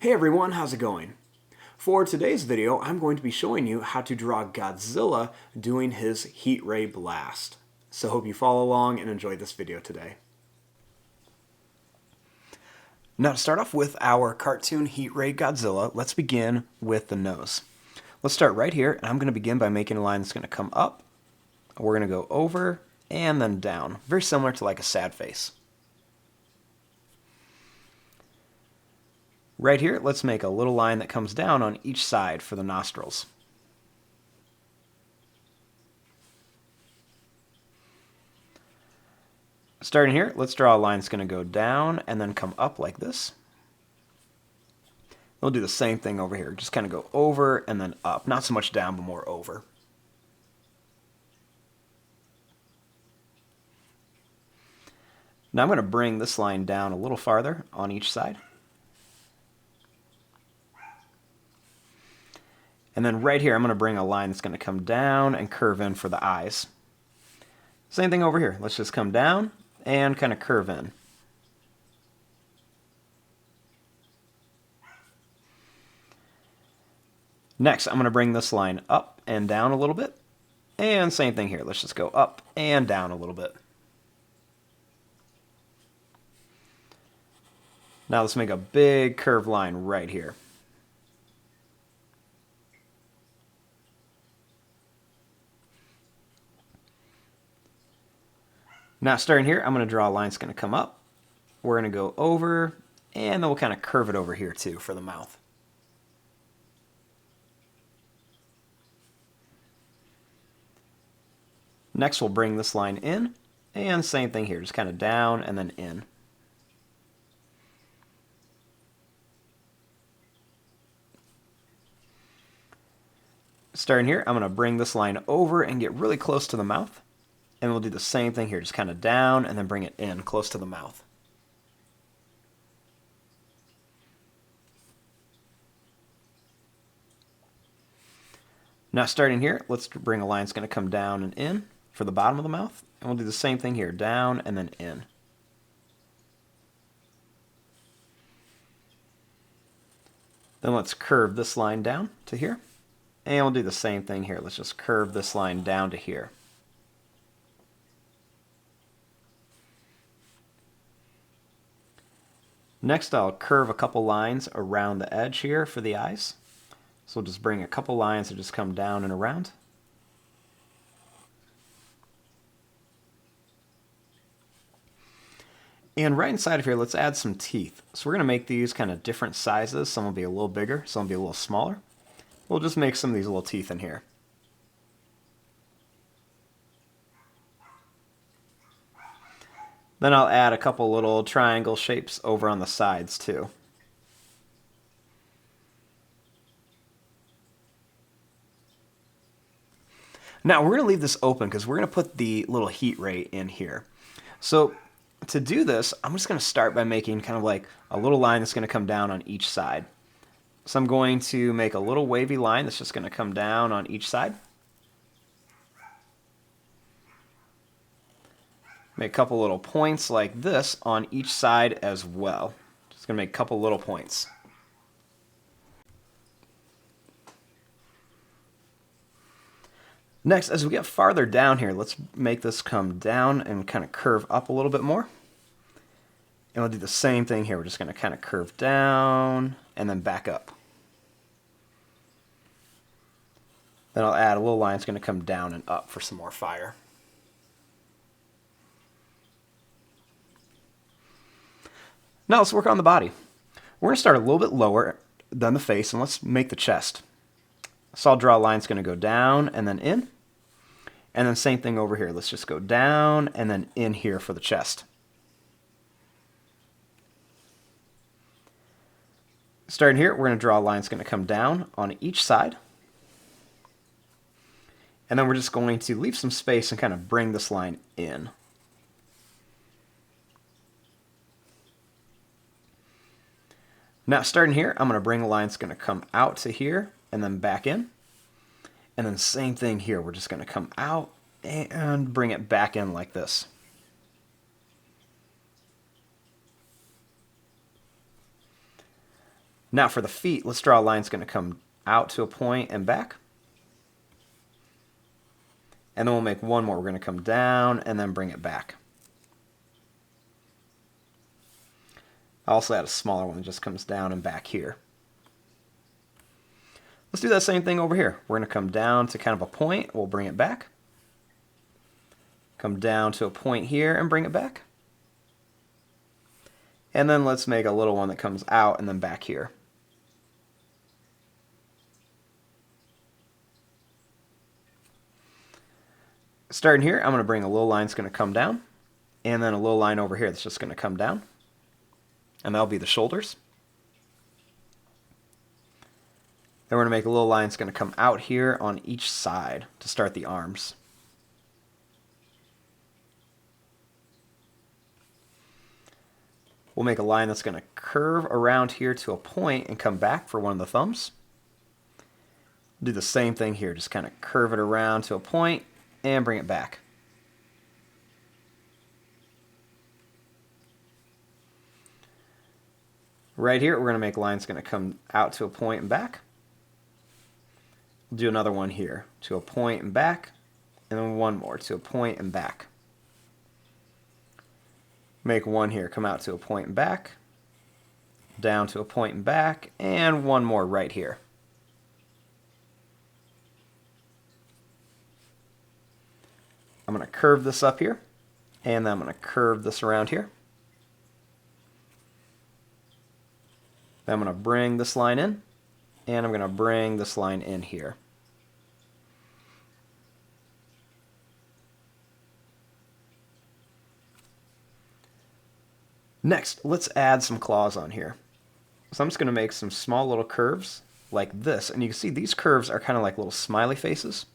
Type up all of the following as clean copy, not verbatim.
Hey everyone, how's it going? For today's video, I'm going to be showing you how to draw Godzilla doing his Heat Ray blast. So hope you follow along and enjoy this video today. Now to start off with our cartoon Heat Ray Godzilla, let's begin with the nose. Let's start right here, and I'm going to begin by making a line that's going to come up. We're going to go over and then down, very similar to like a sad face. Right here, let's make a little line that comes down on each side for the nostrils. Starting here, let's draw a line that's going to go down and then come up like this. We'll do the same thing over here, just kind of go over and then up. Not so much down, but more over. Now I'm going to bring this line down a little farther on each side. And then right here, I'm going to bring a line that's going to come down and curve in for the eyes. Same thing over here. Let's just come down and kind of curve in. Next, I'm going to bring this line up and down a little bit. And same thing here. Let's just go up and down a little bit. Now let's make a big curved line right here. Now starting here, I'm going to draw a line that's going to come up. We're going to go over, and then we'll kind of curve it over here too for the mouth. Next we'll bring this line in, and same thing here, just kind of down and then in. Starting here, I'm going to bring this line over and get really close to the mouth. And we'll do the same thing here, just kind of down and then bring it in close to the mouth. Now starting here, let's bring a line that's going to come down and in for the bottom of the mouth. And we'll do the same thing here, down and then in. Then let's curve this line down to here. And we'll do the same thing here. Let's just curve this line down to here. Next, I'll curve a couple lines around the edge here for the eyes. So we'll just bring a couple lines that just come down and around. And right inside of here, let's add some teeth. So we're going to make these kind of different sizes. Some will be a little bigger, some will be a little smaller. We'll just make some of these little teeth in here. Then I'll add a couple little triangle shapes over on the sides too. Now we're going to leave this open because we're going to put the little heat ray in here. So to do this, I'm just going to start by making kind of like a little line that's going to come down on each side. So I'm going to make a little wavy line that's just going to come down on each side. Make a couple little points like this on each side as well. Just going to make a couple little points. Next, as we get farther down here, let's make this come down and kind of curve up a little bit more. And we'll do the same thing here. We're just going to kind of curve down and then back up. Then I'll add a little line that's going to come down and up for some more fire. Now let's work on the body. We're going to start a little bit lower than the face, and let's make the chest. So I'll draw a line that's going to go down and then in. And then same thing over here. Let's just go down and then in here for the chest. Starting here, we're going to draw a line that's going to come down on each side. And then we're just going to leave some space and kind of bring this line in. Now starting here, I'm going to bring a line that's going to come out to here and then back in. And then same thing here, we're just going to come out and bring it back in like this. Now for the feet, let's draw a line that's going to come out to a point and back. And then we'll make one more. We're going to come down and then bring it back. I also add a smaller one that just comes down and back here. Let's do that same thing over here. We're going to come down to kind of a point. We'll bring it back. Come down to a point here and bring it back. And then let's make a little one that comes out and then back here. Starting here, I'm going to bring a little line that's going to come down, and then a little line over here that's just going to come down. And that'll be the shoulders. Then we're going to make a little line that's going to come out here on each side to start the arms. We'll make a line that's going to curve around here to a point and come back for one of the thumbs. Do the same thing here, just kind of curve it around to a point and bring it back. Right here, we're going to make a line that's going to come out to a point and back. We'll do another one here, to a point and back, and then one more, to a point and back. Make one here, come out to a point and back, down to a point and back, and one more right here. I'm going to curve this up here, and then I'm going to curve this around here. Then I'm going to bring this line in, and I'm going to bring this line in here. Next, let's add some claws on here. So I'm just going to make some small little curves like this, and you can see these curves are kind of like little smiley faces.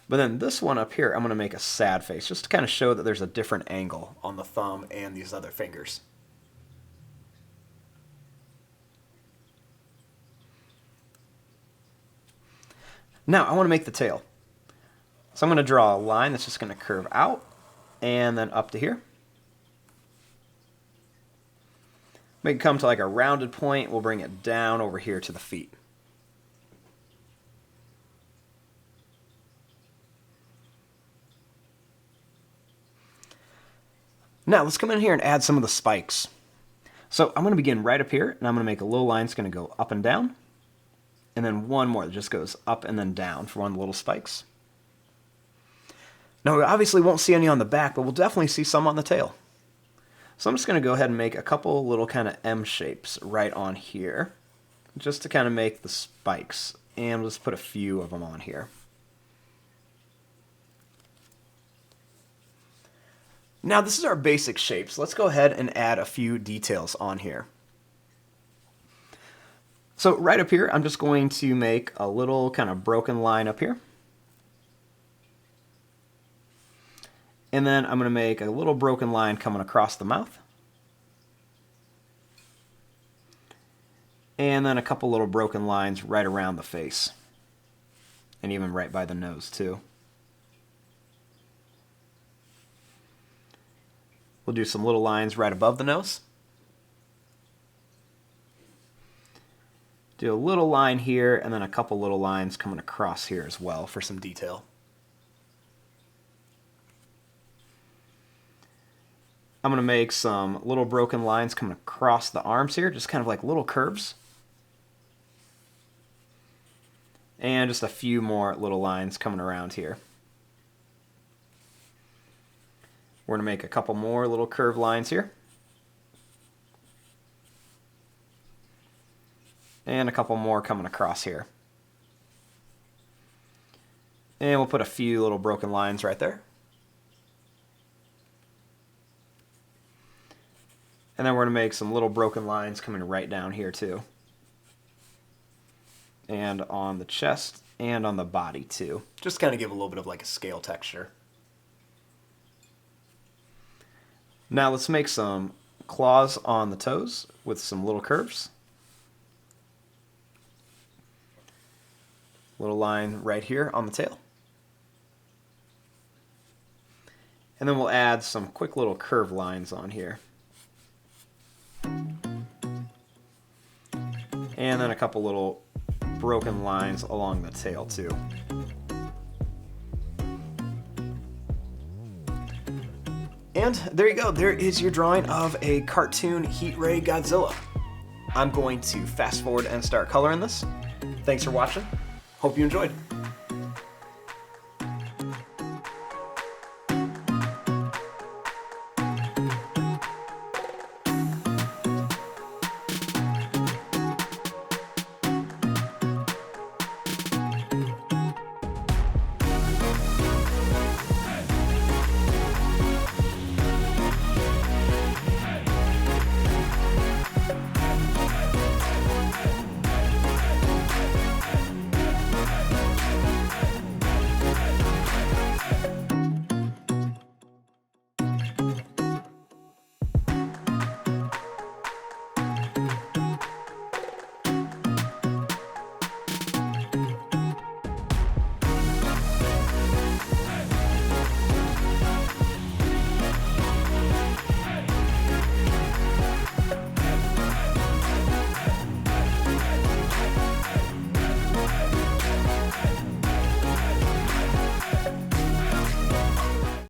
But then this one up here, I'm going to make a sad face, just to kind of show that there's a different angle on the thumb and these other fingers. Now, I want to make the tail. So I'm going to draw a line that's just going to curve out and then up to here. Make it come to like a rounded point. We'll bring it down over here to the feet. Now, let's come in here and add some of the spikes. So I'm going to begin right up here, and I'm going to make a little line that's going to go up and down. And then one more that just goes up and then down for one of the little spikes. Now, we obviously won't see any on the back, but we'll definitely see some on the tail. So I'm just going to go ahead and make a couple little kind of M shapes right on here, just to kind of make the spikes. And we'll just put a few of them on here. Now, this is our basic shapes. Let's go ahead and add a few details on here. So right up here, I'm just going to make a little kind of broken line up here. And then I'm going to make a little broken line coming across the mouth. And then a couple little broken lines right around the face. And even right by the nose, too. We'll do some little lines right above the nose. Do a little line here, and then a couple little lines coming across here as well for some detail. I'm going to make some little broken lines coming across the arms here, just kind of like little curves. And just a few more little lines coming around here. We're going to make a couple more little curved lines here. And a couple more coming across here. And we'll put a few little broken lines right there. And then we're going to make some little broken lines coming right down here too. And on the chest and on the body too. Just kind of give a little bit of like a scale texture. Now let's make some claws on the toes with some little curves. Little line right here on the tail. And then we'll add some quick little curved lines on here. and then a couple little broken lines along the tail too. And there you go, there is your drawing of a cartoon Heat Ray Godzilla. I'm going to fast forward and start coloring this. Thanks for watching. Hope you enjoyed.